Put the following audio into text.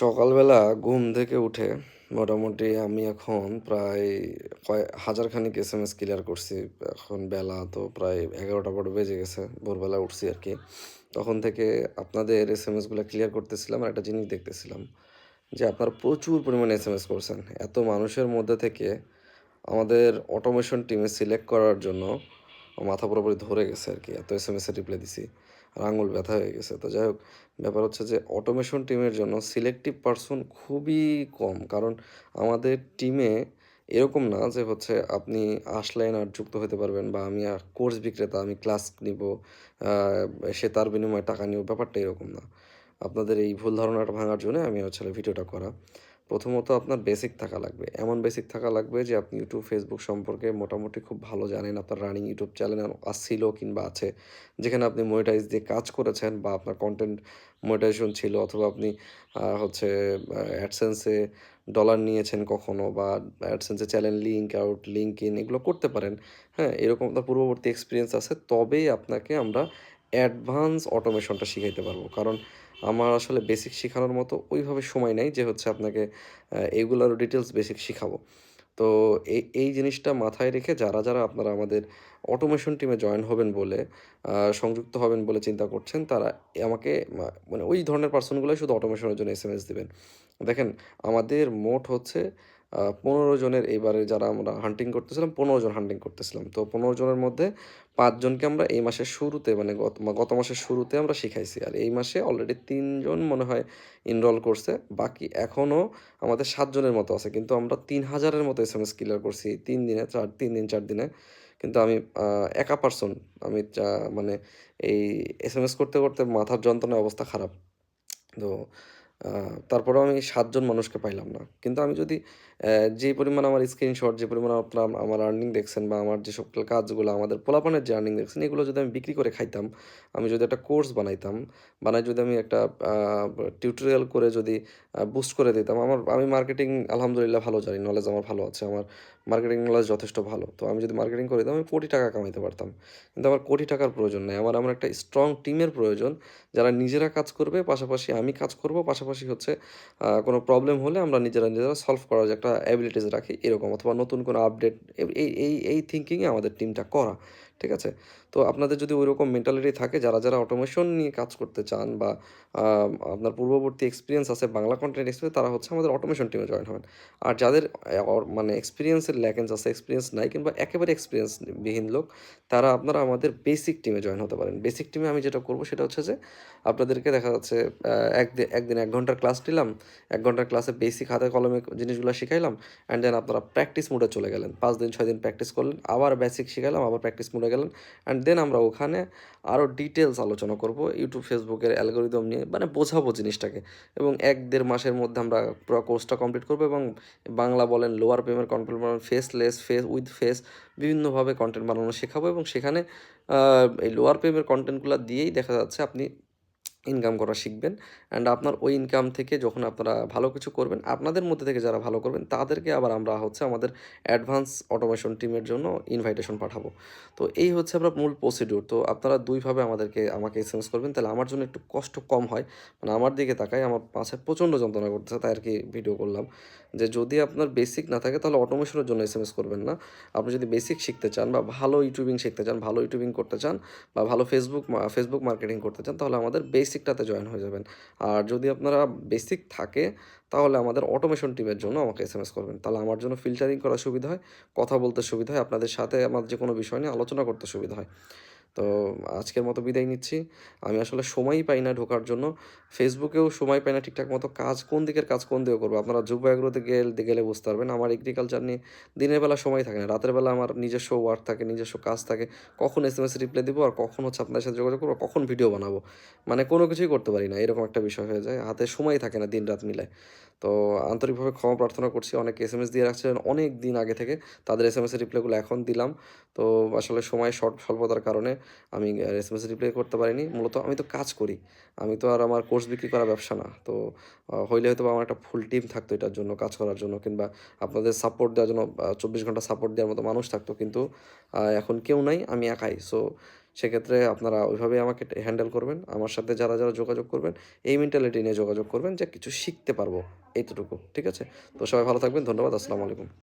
সকালবেলা ঘুম থেকে উঠে মোটামুটি আমি এখন প্রায় হাজারখানেক এসএমএস ক্লিয়ার করছি। এখন বেলা তো প্রায় ১১টা বড় বেজে গেছে। ভোরবেলা উঠছি আরকি। তখন থেকে আপনাদের এসএমএসগুলা ক্লিয়ার করতেছিলাম আর একটা জিনিস দেখতেছিলাম যে আপনারা প্রচুর পরিমাণে এসএমএস করছেন। এত মানুষের মধ্যে থেকে আমাদের অটোমেশন টিমে সিলেক্ট করার জন্য মাথা পুরোপুরি ধরে গেছে আরকি। এত এসএমএস এর রিপ্লাই দিছি। আর আঙুল ব্যথা হয়ে গেছে। তো যাই হোক, ব্যাপার হচ্ছে যে অটোমেশন টিমের জন্য সিলেক্টিভ পারসন খুবই কম। কারণ আমাদের টিমে এরকম না যে হচ্ছে আপনি আসলেন আর যুক্ত হতে পারবেন, বা আমি কোর্স বিক্রেতা, আমি ক্লাস নিবো, আ সে তার বিনিময়ে টাকা নিবো, ব্যাপারটা এরকম না। আপনাদের এই ভুল ধারণাটা ভাঙার জন্য আমি হচ্ছে হলো ভিডিওটা করা। প্রথমত আপনার বেসিক থাকা লাগবে। এমন বেসিক থাকা লাগবে যে আপনি YouTube, Facebook সম্পর্কে মোটামুটি খুব ভালো জানেন। আপনার রানিং YouTube চ্যানেল ছিল কিংবা আছে। যেখানে আপনি মনিটাইজ দিয়ে কাজ করেছেন, বা আপনার কনটেন্ট মনিটাইজেশন ছিল, অথবা আপনি হচ্ছে AdSense এ ডলার নিয়েছেন কখনো, বা AdSense A channel link out, link in এগুলো করতে পারেন। হ্যাঁ? এরকম আপনার পূর্ববর্তী এক্সপেরিয়েন্স আছে, তবেই আপনাকে আমরা অ্যাডভান্স অটোমেশনটা শিখাইতে পারবো। কারণ আমার আসলে বেসিক শিখানোর মতো ওইভাবে সময় নাই যে হচ্ছে আপনাকে এগুলারও ডিটেইলস বেসিক শিখাবো। তো এই জিনিসটা মাথায় রেখে যারা আপনারা আমাদের অটোমেশন টিমে জয়েন হবেন বলে সংযুক্ত হবেন বলে চিন্তা করছেন, তারা আমাকে মানে ওই ধরনের পারসনগুলাই শুধু অটোমেশনের জন্য এসএমএস দিবেন। দেখেন, আমাদের মোট হচ্ছে ১৫ জনের, এইবারে যারা আমরা হান্টিং করতেছিলাম ১৫ জন হান্টিং করতেছিলাম। তো ১৫ জনের মধ্যে ৫ জনকে আমরা এই মাসের শুরুতে, মানে গত মাসের শুরুতে আমরা শিখাইছি। আর এই মাসে অলরেডি ৩ জন মনে হয় এনরোল করছে। বাকি এখনও আমাদের ৭ জনের মতো আছে। কিন্তু আমরা ৩,০০০ এর মতো এসএমএস ক্লিয়ার করছি ৩ দিনে, ৩ দিন ৪ দিনে। কিন্তু আমি একা পারসন, আমি মানে এই এসএমএস করতে মাথার যন্ত্রণায় অবস্থা খারাপ। তো আ তারপরেও আমি ৭ জন মানুষকে পাইলাম না। কিন্তু আমি যদি যে পরিমাণ আমার স্ক্রিনশট, যে পরিমাণ আপনারা আমার আর্নিং দেখছেন, বা আমার যে সকল কাজগুলো, আমাদের পোলাপানের যে আর্নিং দেখছেন, এগুলো যদি আমি বিক্রি করে খাইতাম, আমি যদি একটা কোর্স বানাইতাম, বানায় যদি আমি একটা আ টিউটোরিয়াল করে যদি বুস্ট করে দিতাম, আমি মার্কেটিং আলহামদুলিল্লাহ ভালো জানি, নলেজ আমার ভালো আছে। আমার মার্কেটিং নলেজ যথেষ্ট ভালো। তো আমি যদি মার্কেটিং করে দিতাম, আমি কোটি টাকা কামাইতে পারতাম। কিন্তু আমার কোটি টাকার প্রয়োজন নাই। আমার এমন একটা স্ট্রং টিমের প্রয়োজন, যারা নিজেরা কাজ করবে, পাশাপাশি আমি কাজ করব, পাশাপাশি হচ্ছে কোনো প্রবলেম হলে আমরা নিজেরা সলভ করার যে একটা এবিলিটিস রাখি এরকম, অথবা নতুন কোনো আপডেট, এই থিংকিংয়ে আমাদের টিমটা করা। ঠিক আছে? তো আপনাদের যদি ঐরকম মেন্টালিটি থাকে, যারা অটোমেশন নিয়ে কাজ করতে চান, বা আপনার পূর্ববর্তী এক্সপেরিয়েন্স আছে, বাংলা কনটেন্ট এক্সপেরিয়েন্স, তারা হচ্ছে আমাদের অটোমেশন টিমে জয়েন হবেন। আর যাদের মানে এক্সপেরিয়েন্সের ল্যাকেন্স আছে, এক্সপেরিয়েন্স নাই, কিংবা একেবারে এক্সপেরিয়েন্স বিহীন লোক, তারা আপনারা আমাদের বেসিক টিমে জয়েন হতে পারেন। বেসিক টিমে আমি যেটা করব সেটা হচ্ছে যে আপনাদেরকে দেখা যাচ্ছে একদিন ১ ঘন্টার ক্লাস নিলাম। ১ ঘন্টার ক্লাসে বেসিক হাতে কলমে জিনিসগুলা শিখাইলাম। অ্যান্ড দেন আপনারা প্র্যাকটিস মোডে চলে গেলেন। ৫ দিন ৬ দিন প্র্যাকটিস করলেন। আবার বেসিক শিখাইলাম, আবার প্র্যাকটিস মোডে গেলেন। অ্যান্ড দেন আমরা ওখানে আরও ডিটেইলস আলোচনা করব YouTube, Facebook এর অ্যালগরিদম নিয়ে। মানে বোঝাবো জিনিসটাকে। এবং ১-১.৫ মাসের মধ্যে আমরা পুরা কোর্সটা কমপ্লিট করব, এবং বাংলা বলেন, লোয়ার পেমেন্ট কন্টেন্ট বলেন, ফেসলেস, ফেস উইথ ফেস, বিভিন্নভাবে কনটেন্ট বানানো শেখাবো। এবং সেখানে আ এই লোয়ার পেমেন্ট কনটেন্টগুলা দিয়েই দেখা যাচ্ছে আপনি ইনকাম করা শিখবেন। অ্যান্ড আপনার ওই ইনকাম থেকে যখন আপনারা ভালো কিছু করবেন, আপনাদের মধ্যে থেকে যারা ভালো করবেন, তাদেরকে আবার আমরা হচ্ছে আমাদের অ্যাডভান্স অটোমেশন টিমের জন্য ইনভাইটেশন পাঠাবো। তো এই হচ্ছে আপনার মূল প্রসিডিউর। তো আপনারা ২ ভাবে আমাকে এসএমএস করবেন, তাহলে আমার জন্য একটু কষ্ট কম হয়। মানে আমার দিকে তাকায়, আমার মাথায় প্রচণ্ড যন্ত্রণা করতেছে, তাই আরকি ভিডিও করলাম। যে যদি আপনার বেসিক না থাকে, তাহলে অটোমেশনের জন্য এসএমএস করবেন না। আপনি যদি বেসিক শিখতে চান, বা ভালো ইউটিউবিং শিখতে চান, ভালো ইউটিউবিং করতে চান, বা ভালো ফেসবুক মার্কেটিং করতে চান, তাহলে আমাদের বেসিকটাতে জয়েন হয়ে যাবেন। আর যদি আপনারা বেসিক থাকে, তাহলে আমাদের অটোমেশন টিমের জন্য আমাকে এসএমএস করবেন। তাহলে আমার জন্য ফিল্টারিং করা সুবিধা হয়, কথা বলতে সুবিধা হয়, আপনাদের সাথে আমার যেকোনো বিষয় নিয়ে আলোচনা করতে সুবিধা হয়। তো আজকের মতো বিদায় নিচ্ছি। আমি আসলে সময়ই পাই না ঢোকার জন্য। ফেসবুকেও সময় পাই না ঠিকঠাক মতো। কোন দিকের কাজ কোন দিকে করব? আপনারা যুব এগ্রোতে গেলে বুঝতে পারবেন। আমার এগ্রিকালচার নিয়ে দিনের বেলা সময় থাকে না। রাতের বেলা আমার নিজস্ব ওয়ার্ক থাকে, নিজস্ব কাজ থাকে। কখন এসএমএস রিপ্লাই দিব, আর কখন হচ্ছে আপনাদের সাথে যোগাযোগ করব, কখন ভিডিও বানাবো। মানে কোনো কিছুই করতে পারি না। এরকম একটা বিষয় হয়ে যায়। হাতে সময় থাকে না দিন-রাত মিলায়। তো আন্তরিকভাবে ক্ষমা প্রার্থনা করছি। অনেকে এসএমএস দিয়ে রাখছিলেন অনেক দিন আগে থেকে। তাদের এসএমএস এর রিপ্লাইগুলো এখন দিলাম। তো আসলে সময় স্বল্পতার কারণে আমি এসএমএস রিপ্লাই করতে পারিনি। মূলত আমি তো কাজ করি। আমি তো আর আমার কোর্স বিক্রি করা ব্যবসা না। তো হইলে হয়তোবা আমার একটা ফুল টিম থাকতো এটার জন্য, কাজ করার জন্য, কিংবা আপনাদের সাপোর্ট দেওয়ার জন্য ২৪ ঘন্টা সাপোর্ট দেওয়ার মতো মানুষ থাকতো। কিন্তু এখন কেউ নাই, আমি একাই। সো সেক্ষেত্রে আপনারা ওইভাবেই আমাকে হ্যান্ডেল করবেন। আমার সাথে যারা যোগাযোগ করবেন, এই মেন্টালিটি নিয়ে যোগাযোগ করবেন যে কিছু শিখতে পারবো, এইতটুকু। ঠিক আছে? তো সবাই ভালো থাকবেন। ধন্যবাদ। আসসালামু আলাইকুম।